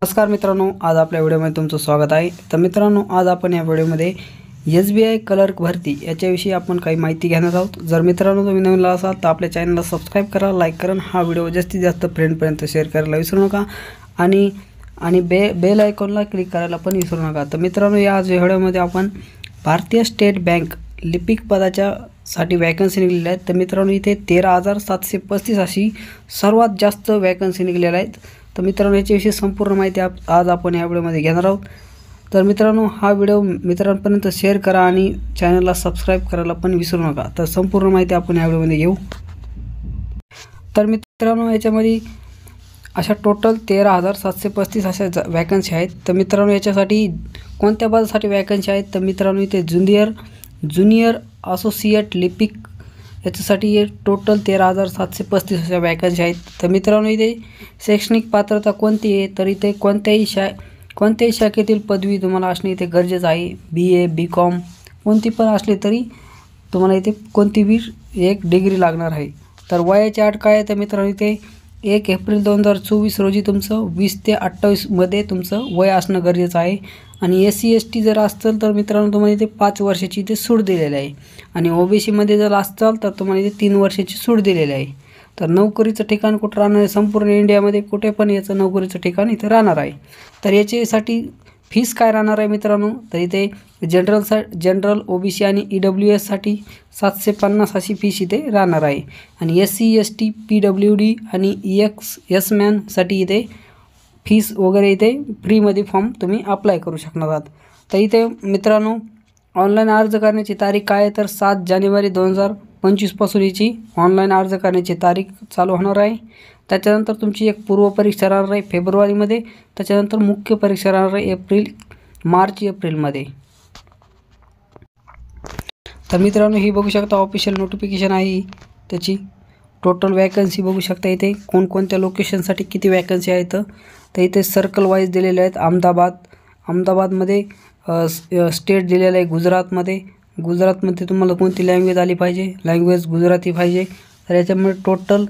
नमस्कार मित्रांनो, आज आपल्या व्हिडिओमध्ये तुमचं स्वागत आहे। तर मित्रांनो, आज आपण या व्हिडिओमध्ये SBI क्लर्क भरती याच्याविषयी आपण काही माहिती घेणार आहोत। जर मित्रांनो तुम्ही नवीन असाल तर आपल्या चॅनलला सबस्क्राइब करा, लाईक करा, हा व्हिडिओ जास्तीत जास्त फ्रेंडपर्यंत शेअर करायला विसरू नका आणि बेल आयकॉनला क्लिक करायला पण विसरू नका। तर मित्रांनो, या आज व्हिडिओमध्ये आपण भारतीय स्टेट बँक लिपिक पदाच्या साठी वॅकन्सी निघलेल्या आहेत। तर मित्रांनो, इथे 13,735 अशी सर्वात जास्त वॅकन्सी निघलेल्या आहेत। तर मित्रांनो, याच्याविषयी संपूर्ण माहिती आज आपण या व्हिडिओमध्ये घेणार आहोत। तर मित्रांनो, हा व्हिडिओ मित्रांपर्यंत शेअर करा आणि चॅनलला सबस्क्राइब करायला पण विसरू नका। तर संपूर्ण माहिती आपण या व्हिडिओमध्ये घेऊ। तर मित्रांनो, याच्यामध्ये अशा टोटल 13,735 अशा वॅकन्सी आहेत। तर मित्रांनो, याच्यासाठी कोणत्या पदासाठी वॅकन्सी आहेत? तर मित्रांनो, इथे ज्युनियर असोसिएट लिपिक याच्यासाठी हे टोटल 13,735 अशा वॅकन्सी आहेत। तर मित्रांनो, इथे शैक्षणिक पात्रता कोणती आहे? तर इथे कोणत्याही शाखेतील पदवी तुम्हाला असणे इथे गरजेचं आहे। BA BCom कोणती पण असली तरी तुम्हाला इथे कोणती बी एक डिग्री लागणार आहे। तर वयाची अट काय आहे? तर मित्रांनो, इथे 1 एप्रिल 2024 रोजी तुमचं 20 ते 28 मध्ये तुमचं वय असणं गरजेचं आहे। आणि SC ST जर असेल तर मित्रांनो तुम्हाला इथे 5 वर्षाची इथे सूट दिलेली आहे। आणि OBC मध्ये जर असाल तर तुम्हाला इथे 3 वर्षाची सूट दिलेली आहे। तर नोकरीचं ठिकाण कुठं राहणार आहे? संपूर्ण इंडियामध्ये कुठे पण याचं नोकरीचं ठिकाण इथे राहणार आहे। तर याच्यासाठी फीस काय राहणार आहे मित्रांनो? तर इथे जनरल OBC आणि EWS साठी 750 अशी फीस इथे राहणार आहे। आणि SC ST PWD आणि EX मॅन साठी इथे फीस वगैरे इथे फ्रीमध्ये फॉर्म तुम्ही अप्लाय करू शकणार आहात। तर इथे मित्रांनो, ऑनलाईन अर्ज करण्याची तारीख काय आहे? तर 7 जानेवारी 2025 पासून याची ऑनलाईन अर्ज करण्याची तारीख चालू होणार आहे। त्याच्यानंतर तुमची एक पूर्व परीक्षा राहणार आहे फेब्रुवारीमध्ये। त्याच्यानंतर मुख्य परीक्षा राहणार आहे मार्च एप्रिलमध्ये। तर मित्रांनो, ही बघू शकता ऑफिशियल नोटिफिकेशन आहे त्याची। टोटल वॅकन्सी बघू शकता इथे कोणकोणत्या लोकेशनसाठी किती वॅकन्सी आहेत। तर इथे सर्कल वाईज दिलेले आहेत। अहमदाबादमध्ये स्टेट दिलेलं आहे गुजरातमध्ये तुम्हाला कोणती लँग्वेज आली पाहिजे? लँग्वेज गुजराती पाहिजे। तर याच्यामुळे टोटल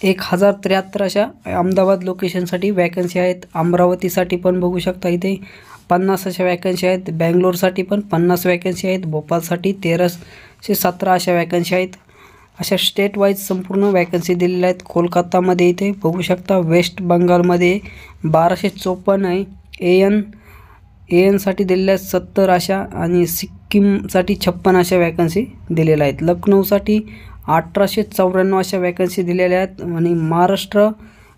1073 अशा अहमदाबाद लोकेशनसाठी वॅकन्सी आहेत। अमरावतीसाठी पण बघू शकता इथे 50 अशा वॅकन्सी आहेत। बँगलोरसाठी पण 50 वॅकन्सी आहेत। भोपाळसाठी 1317 अशा वॅकन्सी आहेत। अशा स्टेट वाईज संपूर्ण वॅकन्सी दिलेल्या आहेत। कोलकातामध्ये इथे बघू शकता, वेस्ट बंगालमध्ये 1254 आहे। AN साठी दिलेल्या आहेत 70 अशा आणि सिक्कीमसाठी 56 अशा वॅकन्सी दिलेल्या आहेत। लखनौसाठी 1894 अशा वॅकन्सी दिलेल्या आहेत। आणि महाराष्ट्र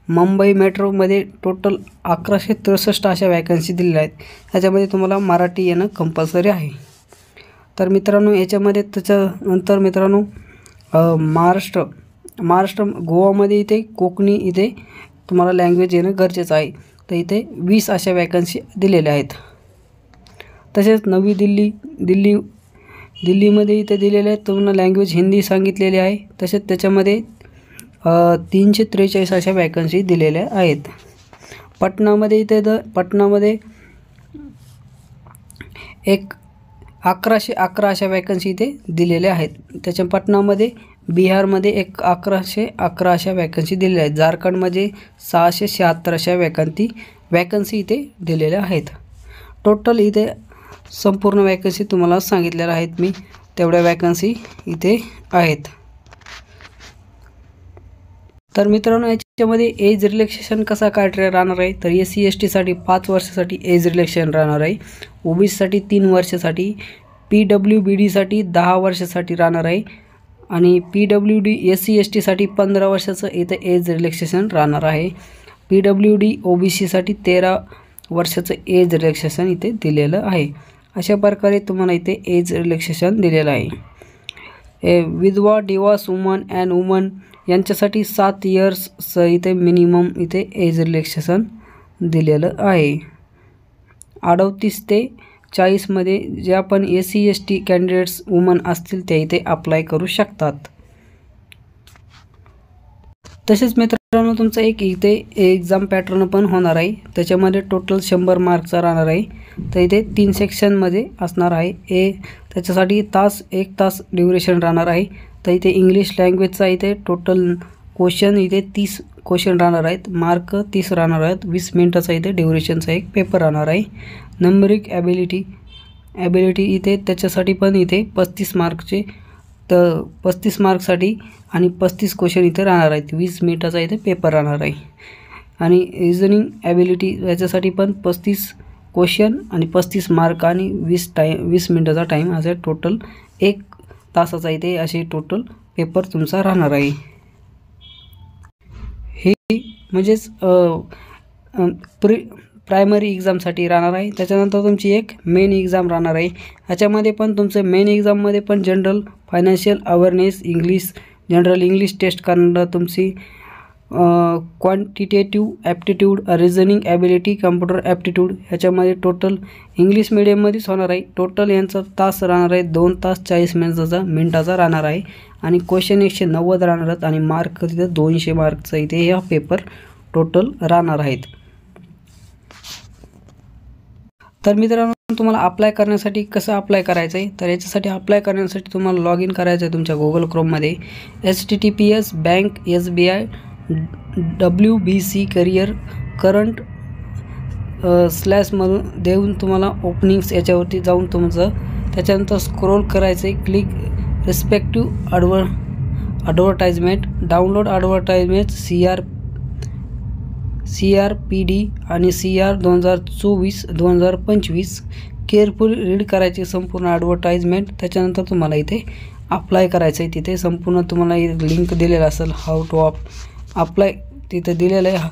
मुंबई मेट्रोमध्ये टोटल 1163 अशा वॅकन्सी दिलेल्या आहेत। ह्याच्यामध्ये तुम्हाला मराठी येणं कंपल्सरी आहे। तर मित्रांनो, याच्यामध्ये त्याच्यानंतर मित्रांनो महाराष्ट्र गोवामध्ये इथे कोकणी इथे तुम्हाला लँग्वेज येणं गरजेचं आहे। तर इथे 20 अशा वॅकन्सी दिलेल्या आहेत। तसेच नवी दिल्लीमध्ये इथे दिलेले आहेत तुम्हाला लँग्वेज हिंदी सांगितलेली आहे। तसेच त्याच्यामध्ये 343 अशा वॅकन्सी दिलेल्या आहेत। पटनामध्ये 1111 अशा वॅकन्सी इथे दिलेल्या आहेत। त्याच्या पटनामध्ये बिहारमध्ये 1111 अशा वॅकन्सी दिलेल्या आहेत। झारखंडमध्ये 676 अशा वॅकन्सी इथे दिलेल्या आहेत। टोटल इथे संपूर्ण वॅकन्सी तुम्हाला सांगितलेल्या आहेत मी, तेवढ्या वॅकन्सी इथे आहेत। तर मित्रांनो, याच्यामध्ये एज रिलॅक्सेशन कसा काय राहणार आहे? तर SC ST साठी 5 वर्षासाठी एज रिलॅक्सेशन राहणार आहे। OBC साठी 3 वर्षासाठी, PWBD साठी 10 वर्षासाठी राहणार आहे। आणि PWD SC ST साठी 15 वर्षाचं इथे एज रिलॅक्सेशन राहणार आहे। PWD OBC साठी 13 वर्षाचं एज रिलॅक्सेशन इथे दिलेलं आहे। अशा प्रकारे तुम्हाला इथे एज रिलॅक्सेशन दिलेलं आहे। विधवा, डिवॉर्स वुमन अँड वुमन यांच्यासाठी 7 इयर्स इथे मिनिमम इथे एज रिलॅक्सेशन दिलेलं आहे। 38 ते 40 मध्ये जे आपण SC ST कॅन्डिडेट्स वुमन असतील ते इथे अप्लाय करू शकतात। तसेच मित्रांनो, तुमचा एक इथे एक्झाम पॅटर्न पण होणार आहे। त्याच्यामध्ये टोटल 100 मार्कचा राहणार आहे। तर इथे 3 सेक्शनमध्ये असणार आहे। त्याच्यासाठी 1 तास ड्युरेशन राहणार आहे। तर इथे इंग्लिश लँग्वेजचा इथे टोटल क्वेश्चन इथे 30 क्वेश्चन राहणार आहेत, मार्क 30 राहणार आहेत, 20 मिनिटाचा इथे ड्युरेशनचा एक पेपर राहणार आहे. नंबरिक ॲबिलिटी इथे त्याच्यासाठी पण इथे 35 मार्कचे, तर 35 मार्कसाठी आणि 35 क्वेश्चन इथे राहणार आहेत. 20 मिनिटाचा इथे पेपर राहणार आहे. आणि रिझनिंग ॲबिलिटी याच्यासाठी पण 35 क्वेश्चन आणि 35 मार्क आणि 20 मिनिटाचा टाईम, असे टोटल 1 तासाचा इथे असे टोटल पेपर तुमचा राहणार आहे. हे म्हणजेच प्रायमरी एक्झामसाठी राहणार आहे. त्याच्यानंतर तुमची एक मेन एक्झाम राहणार आहे. ह्याच्यामध्ये पण तुमचं मेन एक्झाममध्ये पण general, financial awareness, general English test करणार, तुमची quantitative aptitude, reasoning ability, computer aptitude, ह्याच्यामध्ये टोटल इंग्लिश मिडियममध्येच होणार आहे. टोटल यांचा तास राहणार आहे 2 तास 40 मिनिटाचा राहणार आहे. आणि क्वेश्चन 190 राहणार आहेत आणि मार्क तिथे 200 मार्कचा इथे हा पेपर टोटल राहणार आहेत. तर मित्रांनो, तुम्हाला अप्लाय करण्यासाठी कसं अप्लाय करायचं आहे, तर याच्यासाठी अप्लाय करण्यासाठी तुम्हाला लॉग इन करायचं आहे तुमच्या गुगल क्रोममध्ये. https://bank.sbi.wbc career current /मधून देऊन तुम्हाला ओपनिंग्स याच्यावरती जाऊन तुमचं त्याच्यानंतर स्क्रोल करायचं आहे. Click respective advertisement, download advertisement, CRPD आणि CR 2024-2025 केअरफुल रीड करायचे संपूर्ण ॲडव्हर्टाइजमेंट. त्याच्यानंतर तुम्हाला इथे अप्लाय करायचं आहे. तिथे संपूर्ण तुम्हाला लिंक दिलेला असेल, हाऊ टू अप्लाय तिथे दिलेलं आहे,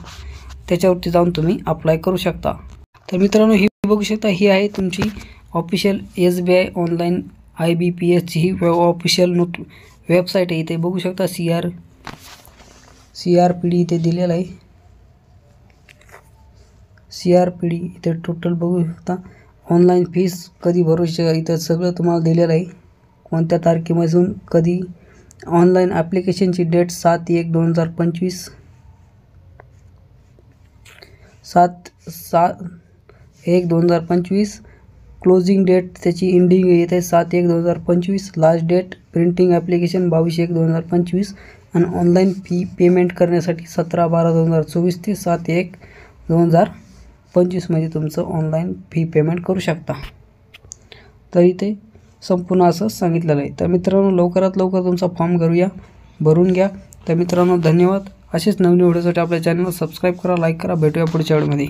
त्याच्यावरती जाऊन तुम्ही अप्लाय करू शकता. तर मित्रांनो, ही बघू शकता, ही आहे तुमची ऑफिशियल SBI ऑनलाईन IBPS ही ऑफिशियल वेबसाईट आहे. इथे बघू शकता CRPD इथे दिलेलं आहे. CRPD इथे टोटल बघू शकता. ऑनलाईन फीस कधी भरू शकता इथं सगळं तुम्हाला दिलेलं आहे. कोणत्या तारखेपासून कधी ऑनलाईन ॲप्लिकेशनची डेट 7/1/2025, 7/1/2025. क्लोजिंग डेट त्याची एंडिंग येते 7/1/2025. लास्ट डेट प्रिंटिंग ॲप्लिकेशन 22/1/2025 आणि ऑनलाईन फी पेमेंट करण्यासाठी 17/12/2024 ते 7/1/2025 मध्ये तुमचं ऑनलाईन फी पेमेंट करू शकता. तर इथे संपूर्ण असं सांगितलेलं आहे. तर मित्रांनो, लवकरात लवकर तुमचा फॉर्म भरून घ्या. तर मित्रांनो, धन्यवाद. असेच नवीन व्हिडिओसाठी आपल्या चॅनलला सबस्क्राईब करा, लाईक करा. भेटूया पुढच्या व्हिडिओमध्ये.